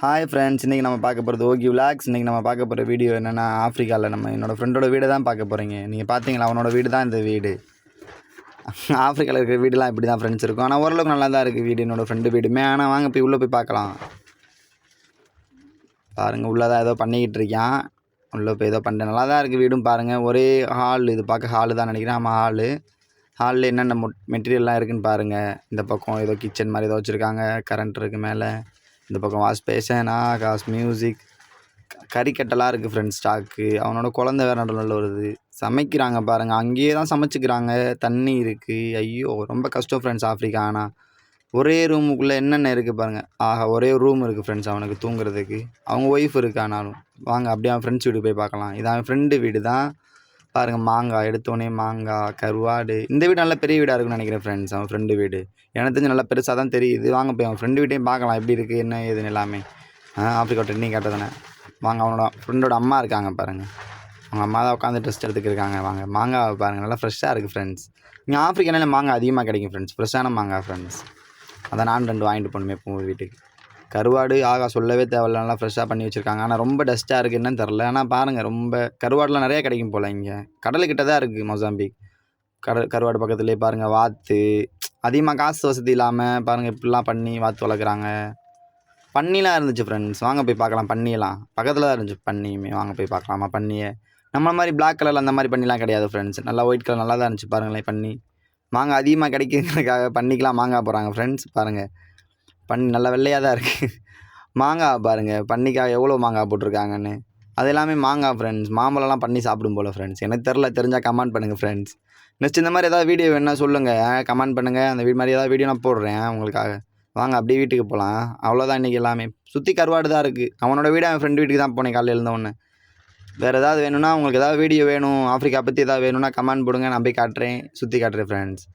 Hi friends, இன்றைக்கி நம்ம பார்க்க போகிறது ஓகி விலாக்ஸ். இன்றைக்கி நம்ம பார்க்க போகிற வீடியோ என்னென்னா, ஆஃப்ரிக்காவில் என்னோடய ஃப்ரெண்டோட வீடு தான் பார்க்க போகிறீங்க. நீங்கள் பார்த்தீங்களா, அவனோட வீடு தான் இந்த வீடு. ஆஃப்ரிக்காவில் இருக்கிற வீடுலாம் இப்படி தான் ஃப்ரெண்ட்ஸ் இருக்கும். ஆனால் ஓரளவுக்கு நல்லா தான் இருக்குது வீடு, என்னோடய ஃப்ரெண்டு வீடுமே. ஆனால் வாங்க போய் உள்ளே போய் பார்க்கலாம். பாருங்கள், உள்ளே தான் ஏதோ பண்ணிக்கிட்டு இருக்கான். உள்ளே போய் ஏதோ பண்ணிட்டு நல்லா தான் இருக்குது வீடும். பாருங்கள், ஒரே ஹால், இது பார்க்க ஹாலு தான் நினைக்கிறேன். ஆமாம், ஹாலில் என்னென்ன மெட்டீரியல்லாம் இருக்குதுன்னு பாருங்கள். இந்த பக்கம் ஏதோ கிச்சன் மாதிரி ஏதோ வச்சுருக்காங்க. கரண்ட் இருக்குது மேலே. இந்த பக்கம் வாஷ் பேஷன், காஸ் மியூசிக், கறிக்கட்டெல்லாம் இருக்குது ஃப்ரெண்ட்ஸ் ஸ்டாக்கு. அவனோட குழந்தை வேறு நடுவில் வருது. சமைக்கிறாங்க பாருங்கள், அங்கேயே தான் சமைச்சிக்கிறாங்க. தண்ணி இருக்குது. ஐயோ, ரொம்ப கஷ்டம் ஃப்ரெண்ட்ஸ் ஆஃப்ரிக்கா. ஆனால் ஒரே ரூமுக்குள்ளே என்னென்ன இருக்குது பாருங்கள். ஒரே ரூம் இருக்குது ஃப்ரெண்ட்ஸ் அவனுக்கு தூங்குறதுக்கு. அவங்க ஒய்ஃப் இருக்குது. ஆனாலும் வாங்க அப்படியே அவன் ஃப்ரெண்ட்ஸ் வீடு போய் பார்க்கலாம். இது அவன் ஃப்ரெண்டு வீடு தான். பாருங்கள், மாங்காய் எடுத்தோடனே மாங்காய், கருவாடு. இந்த வீடு நல்ல பெரிய வீடாக இருக்குன்னு நினைக்கிறேன் ஃப்ரெண்ட்ஸ். அவன் ஃப்ரெண்டு வீடு எனக்கு தெரிஞ்சு நல்லா பெருசாக தான் தெரியுது. வாங்க போய் அவன் ஃப்ரெண்டு வீட்டையும் பார்க்கலாம், எப்படி இருக்குது என்ன ஏதுன்னு எல்லாமே. ஆஃப்ரிக்கா ட்ரெண்டிங் கேட்டதானே. வாங்க, அவனோட ஃப்ரெண்டோட அம்மா இருக்காங்க பாருங்கள். அவங்க அம்மா தான் உட்காந்து டெஸ்ட் எடுத்துக்கிருக்காங்க. வாங்க, மாங்காய் பாருங்கள், நல்லா ஃப்ரெஷ்ஷாக இருக்குது ஃப்ரெண்ட்ஸ். இங்கே ஆஃப்ரிக்கானால மாங்காய் அதிகமாக கிடைக்கும் ஃப்ரெண்ட்ஸ், ஃப்ரெஷ்ஷான மாங்காய் ஃப்ரெண்ட்ஸ். அதான் நான் 2 வாங்கிட்டு போகணுமே எப்போவும் வீட்டுக்கு. கருவாடு சொல்லவே தேவையில்ல, நல்லா ஃப்ரெஷ்ஷாக பண்ணி வச்சுருக்காங்க. ஆனால் ரொம்ப டஸ்ட்டாக இருக்குது, என்னன்னு தெரில. ஆனால் பாருங்கள், ரொம்ப கருவாடுலாம் நிறையா கிடைக்கும் போல். இங்கே கடலுக்கிட்ட தான் இருக்குது மொசாம்பிக். கருவாடு பக்கத்துலேயே பாருங்கள், வாத்து. அதிகமாக காசு வசதி இல்லாமல் பாருங்கள் இப்படிலாம் பண்ணி வாத்து வளர்க்குறாங்க. பன்னிலாம் இருந்துச்சு ஃப்ரெண்ட்ஸ், வாங்க போய் பார்க்கலாம். பன்னியெல்லாம் பக்கத்தில் தான் இருந்துச்சு. பன்னியுமே வாங்க போய் பார்க்கலாமா பன்னியை. நம்ம மாதிரி பிளாக் கலரில் அந்த மாதிரி பண்ணிலாம் கிடையாது ஃப்ரெண்ட்ஸ். நல்லா ஒயிட் கலர் நல்லா தான் இருந்துச்சு பாருங்களேன். பன்னி மாங்காய் அதிகமாக கிடைக்கிறதுக்காக பண்ணிக்கலாம் மாங்காய் போகிறாங்க ஃப்ரெண்ட்ஸ். பாருங்கள், பன்னி நல்லா வெள்ளையாக தான் இருக்குது. மாங்காய் பாருங்கள், பன்னிக்காய் எவ்வளோ மாங்காய் போட்டிருக்காங்கன்னு. அது எல்லாமே மாங்காய் ஃப்ரெண்ட்ஸ். மாம்பழம்லாம் பண்ணி சாப்பிடும் போல் ஃப்ரெண்ட்ஸ். எனக்கு தெரிஞ்சால் கமெண்ட் பண்ணுங்கள் ஃப்ரெண்ட்ஸ். நெக்ஸ்ட் இந்த மாதிரி ஏதாவது வீடியோ வேணால் சொல்லுங்கள், கமெண்ட் பண்ணுங்கள். அந்த மாதிரி ஏதாவது வீடியோ நான் போடுறேன் உங்களுக்காக. வாங்க அப்படியே வீட்டுக்கு போகலாம். அவ்வளோதான் இன்றைக்கி எல்லாமே. சுற்றி கருவாடு தான் இருக்குது. அவனோட வீடு அவன் ஃப்ரெண்டு வீட்டுக்கு தான் போனேன் காலையில் எழுந்தவொன்னே. வேறு ஏதாவது வேணும்னா, உங்களுக்கு ஏதாவது வீடியோ வேணும் ஆஃப்ரிக்கா பற்றி ஏதாவது வேணும்னா கமெண்ட் போடுங்க, நான் போய் காட்டுறேன், சுற்றி காட்டுறேன் ஃப்ரெண்ட்ஸ்.